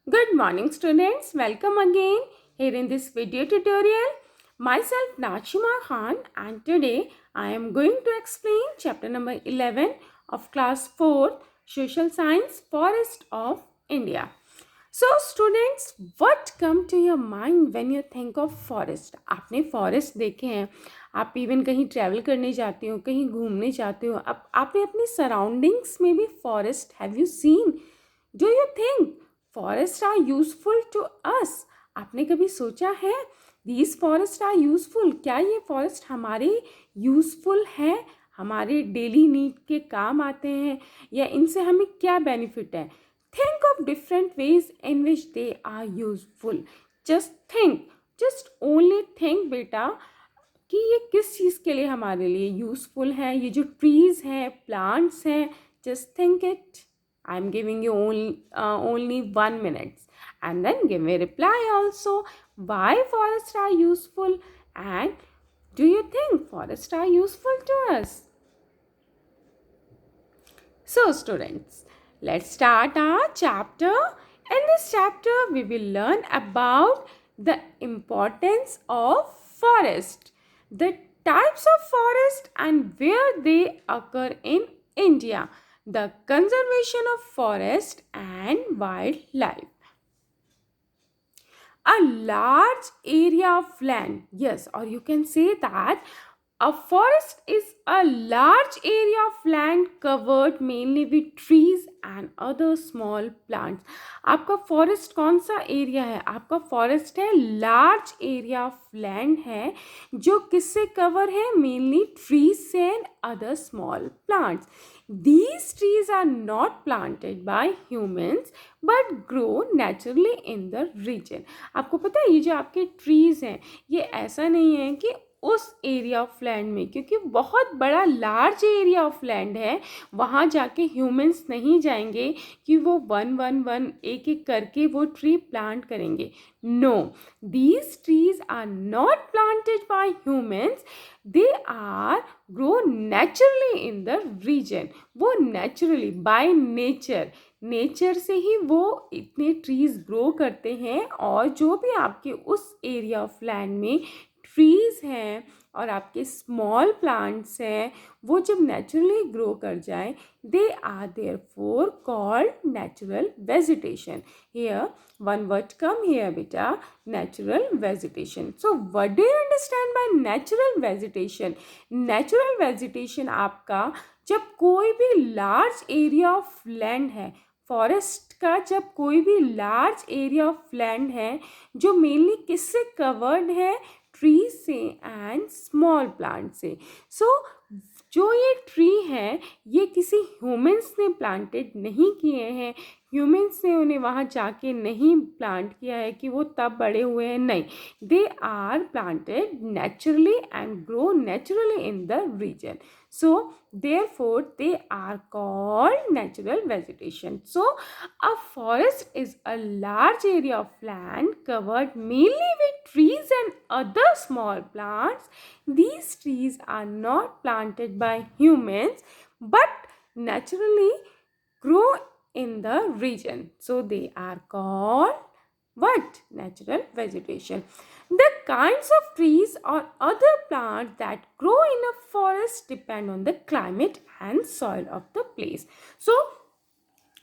Good morning students, welcome again here in this video tutorial. Myself Nachima Khan and today I am going to explain chapter number 11 of class 4 Social Science Forest of India. So students, what come to your mind when you think of forest? आपने forest देखे हैं, आप even कहीं travel करने जाते हो, कहीं घूमने जाते हो, अब आपने अपनी surroundings में भी forest have you seen? Do you think forests are useful to us? आपने कभी सोचा है these forests are useful? क्या ये forest हमारे useful है, हमारे डेली नीड के काम आते हैं, या इनसे हमें क्या बेनिफिट है? Think of different ways in which they are useful. Just think, just only think बेटा कि ये किस चीज़ के लिए हमारे लिए यूज़फुल है. ये जो ट्रीज़ हैं, प्लांट्स हैं, just think it. I'm giving you only 1 minute and then give me a reply also. Why forests are useful and do you think forests are useful to us? So students, let's start our chapter. In this chapter, we will learn about the importance of forest, the types of forest and where they occur in India, the conservation of forest and wildlife. A large area of land, yes, or you can say that a forest is a large area of land covered mainly with trees and other small plants. आपका forest कौन सा area है? आपका forest है large area of land है जो किससे cover है? मेनली ट्रीज से and other small plants. These trees are not planted by humans but grow naturally in the region. आपको पता है ये जो आपके ट्रीज हैं ये ऐसा नहीं है कि उस एरिया ऑफ लैंड में, क्योंकि बहुत बड़ा लार्ज एरिया ऑफ लैंड है, वहाँ जाके ह्यूमंस नहीं जाएंगे कि वो वन एक एक करके वो ट्री प्लांट करेंगे. No, these trees are not planted by humans, they are grow naturally in the region. वो नेचुरली बाय नेचर से ही वो इतने ट्रीज ग्रो करते हैं. और जो भी आपके उस एरिया ऑफ लैंड में ट्रीज़ हैं और आपके स्मॉल प्लांट्स हैं वो जब नेचुरली ग्रो कर जाएं, they are therefore called natural vegetation. Here one word come here बेटा, natural vegetation. So what do you understand by natural vegetation? Natural vegetation आपका जब कोई भी लार्ज एरिया ऑफ लैंड है, फॉरेस्ट का जब कोई भी लार्ज एरिया ऑफ लैंड है जो मेनली किससे कवर्ड है? ट्री से एंड स्मॉल प्लांट से. सो जो ये ट्री है ये किसी ह्यूमंस ने प्लांटेड नहीं किए हैं, ह्यूमंस ने उन्हें वहाँ जाके नहीं प्लांट किया है कि वो तब बड़े हुए हैं, नहीं. They are planted naturally and grow naturally in the region. So therefore they are called natural vegetation. So a forest is a large area of land covered mainly with trees and other small plants. These trees are not planted by humans but naturally grow in the region. So they are called what? Natural vegetation. The kinds of trees or other plants that grow in a forest depend on the climate and soil of the place. So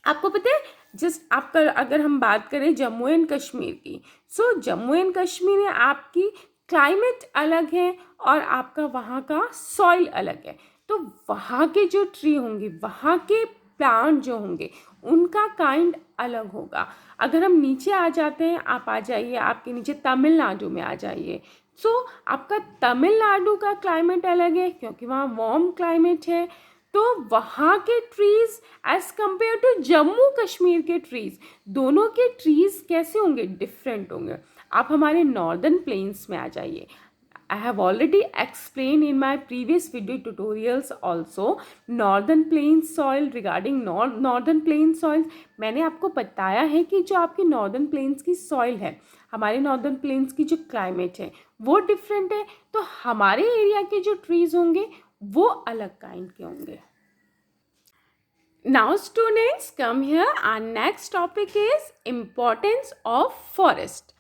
आपको पता है just आपका अगर हम बात करें Jammu and Kashmir की, सो Jammu and Kashmir में आपकी क्लाइमेट अलग है और आपका वहाँ का सॉइल अलग है. तो वहाँ के जो ट्री होंगे, वहाँ के प्लांट जो होंगे उनका काइंड अलग होगा. अगर हम नीचे आ जाते हैं, आप आ जाइए आपके नीचे तमिलनाडु में आ जाइए. सो आपका तमिलनाडु का क्लाइमेट अलग है क्योंकि वहाँ वार्म क्लाइमेट है. तो वहाँ के trees as compare to Jammu Kashmir के ट्रीज़, दोनों के ट्रीज़ कैसे होंगे? डिफरेंट होंगे. आप हमारे नॉर्दर्न प्लेन्स में आ जाइए. I have already explained in my previous video tutorials also northern plains soil. Regarding northern plains soil मैंने आपको बताया है कि जो आपकी northern plains की soil है, हमारे northern plains की जो climate है वो different है. तो हमारे एरिया के जो trees होंगे वो अलग kind के होंगे. Now students, come here. Our next topic is importance of forest.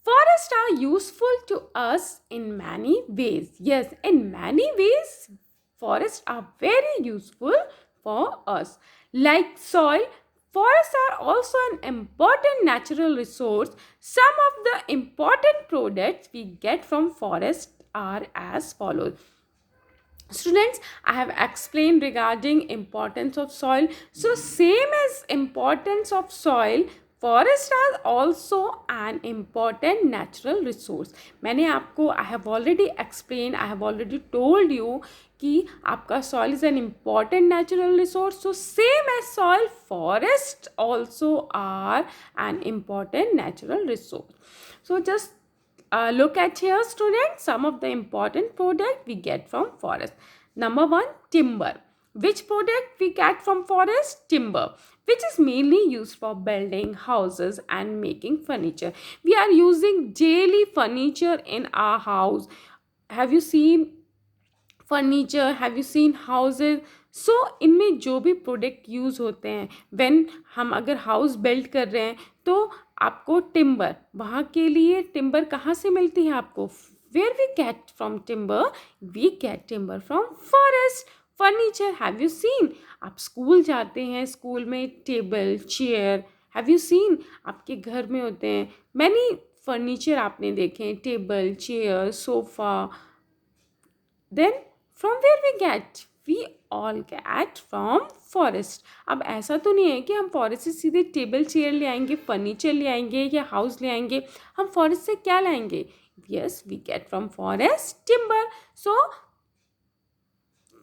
Forests are useful to us in many ways. Yes, in many ways, forests are very useful for us. Like soil, forests are also an important natural resource. Some of the important products we get from forests are as follows. Students, I have explained regarding importance of soil. So same as importance of soil, forest are also an important natural resource. मैंने आपको I have already explained, I have already told you कि आपका soil is an important natural resource. So same as soil, forests also are an important natural resource. So just look at here students, some of the important product we get from forest. Number one, timber. Which product we get from forest? Timber, which is mainly used for building houses and making furniture. We are using daily furniture in our house. Have you seen furniture, have you seen houses? So इनमें जो भी product use होते हैं, when हम अगर house build कर रहे हैं तो आपको टिम्बर, वहाँ के लिए टिम्बर कहाँ से मिलती है आपको? Where we get from timber? We get timber from forest. Furniture, have you seen? आप स्कूल जाते हैं, स्कूल में table chair, have you seen? आपके घर में होते हैं मैनी फर्नीचर, आपने देखे हैं table chair sofa. Then from where we get? We all get from forest. अब ऐसा तो नहीं है कि हम फॉरेस्ट से सीधे टेबल चेयर ले आएंगे, फर्नीचर ले आएंगे या हाउस ले आएंगे. हम फॉरेस्ट से क्या लाएंगे? Yes, we get from forest timber. So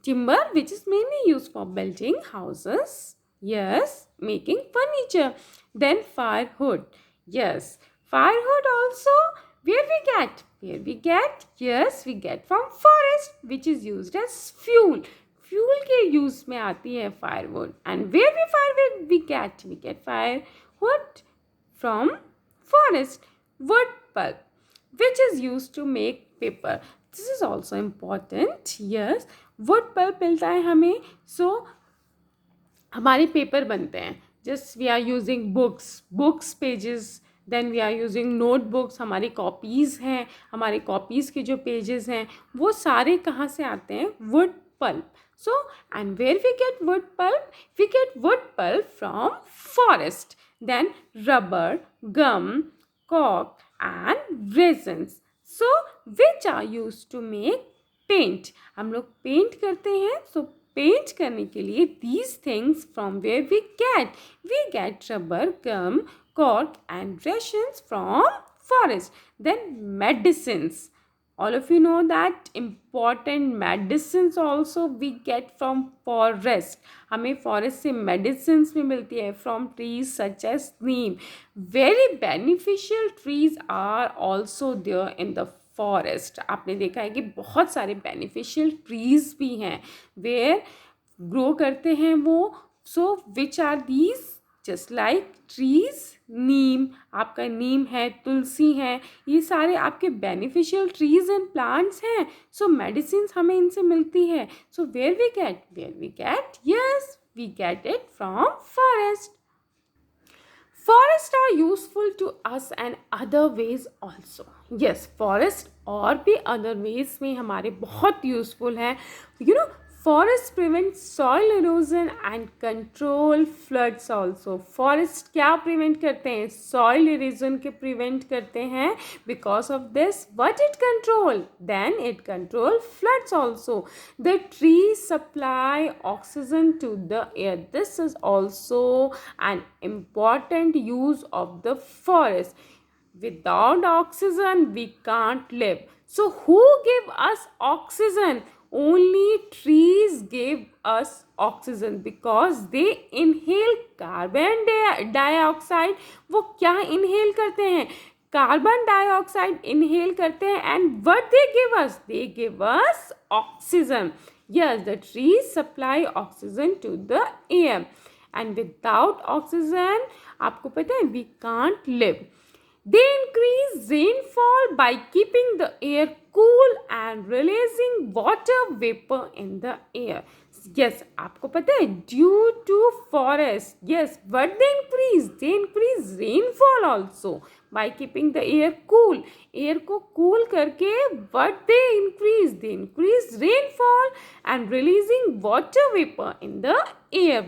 timber, which is mainly used for building houses, yes, making furniture. Then firewood, yes, firewood also, where we get? Yes, we get from forest, which is used as fuel. Fuel के use में आती है firewood. And where we firewood we get firewood from forest. Wood pulp, which is used to make paper. This is also important. Yes, wood pulp मिलता है हमें. So हमारे paper बनते हैं. Just we are using books pages. Then we are using notebooks. हमारी copies हैं, हमारे copies के जो पेजेस हैं वो सारे कहाँ से आते हैं? Wood pulp. So and where we get wood pulp? We get wood pulp from forest. Then rubber, gum, कॉक and resins. So which are use to make paint. हम लोग पेंट करते हैं. सो पेंट करने के लिए these things from where we get rubber, gum, cork and resins from forest. Then medicines, all of you know that important medicines also we get from forest. हमें forest से medicines भी मिलती है from trees such as neem. Very beneficial trees are also there in the forest. आपने देखा है कि बहुत सारे बेनिफिशियल ट्रीज भी हैं वेयर ग्रो करते हैं वो. So which are these? Just like trees, neem, आपका नीम है, तुलसी है, ये सारे आपके बेनिफिशियल ट्रीज एंड प्लांट्स हैं. सो मेडिसिन हमें इनसे मिलती है. So where we get? Yes, we get it from forest. Forests are useful to us and other ways also. Yes, forest और भी other ways में हमारे बहुत useful है. You know, forests prevent soil erosion and control floods also. Forest क्या prevent करते हैं? Soil erosion के prevent करते हैं. Because of this, what it control? Then it control floods also. The trees supply oxygen to the air. This is also an important use of the forest. Without oxygen, we can't live. So who give us oxygen? Only trees give us oxygen because they inhale carbon dioxide. वो क्या inhale करते हैं? Carbon dioxide inhale करते हैं. And what they give us? They give us oxygen. Yes, the trees supply oxygen to the air. And without oxygen, आपको पता है, we can't live. They increase rainfall by keeping the air cool and releasing water vapor in the air. यस, आपको पता है due to forest, yes, but they increase rainfall also by keeping the air cool, air को cool करके, but they increase rainfall and releasing water vapour in the air,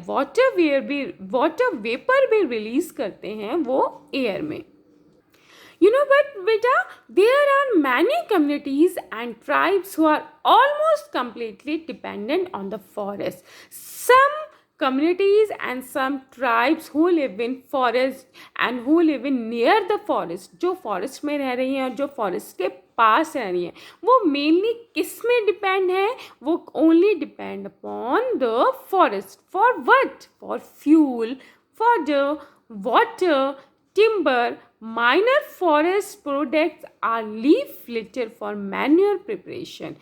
water vapour भी release करते हैं वो एयर में. But beta, there are many communities and tribes who are almost completely dependent on the forest. Some communities and some tribes who live in forest and who live in near the forest, जो forest में रह रही हैं और जो forest के पास रह रही हैं, वो mainly किस में depend है? वो only depend upon the forest. For what? For fuel, fodder, water, timber. Minor forest products are leaf litter for manure preparation.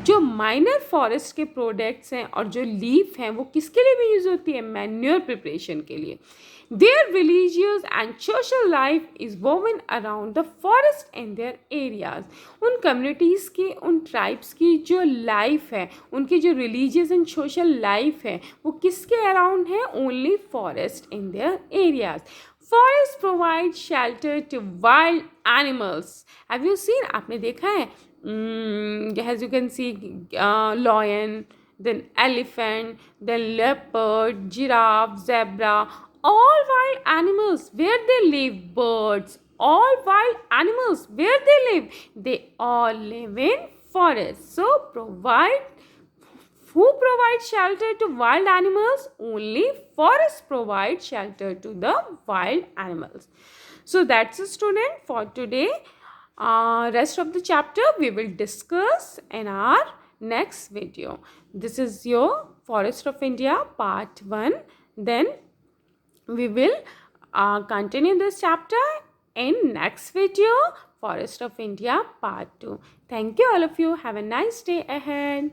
जो माइनर फॉरेस्ट के प्रोडक्ट्स हैं और जो लीफ हैं वो किसके लिए भी यूज होती है? मैन्योर प्रिपरेशन के लिए. There religious and social life is woven around the forest in their areas. उन कम्युनिटीज़ की, उन ट्राइब्स की जो लाइफ है, उनकी जो रिलीजियस एंड सोशल लाइफ है, वो किसके अराउंड है? Only forest in their areas. Forests provide shelter to wild animals. Have you seen? आपने देखा है? As you can see, lion, then elephant, then leopard, giraffe, zebra. All wild animals. Where they live? Birds. All wild animals. Where they live? They all live in forests. So who provides shelter to wild animals? Only forests provide shelter to the wild animals. So that's a student for today. Rest of the chapter we will discuss in our next video. This is your Forest of India part 1. Then we will continue this chapter in next video, Forest of India part 2. Thank you all of you. Have a nice day ahead.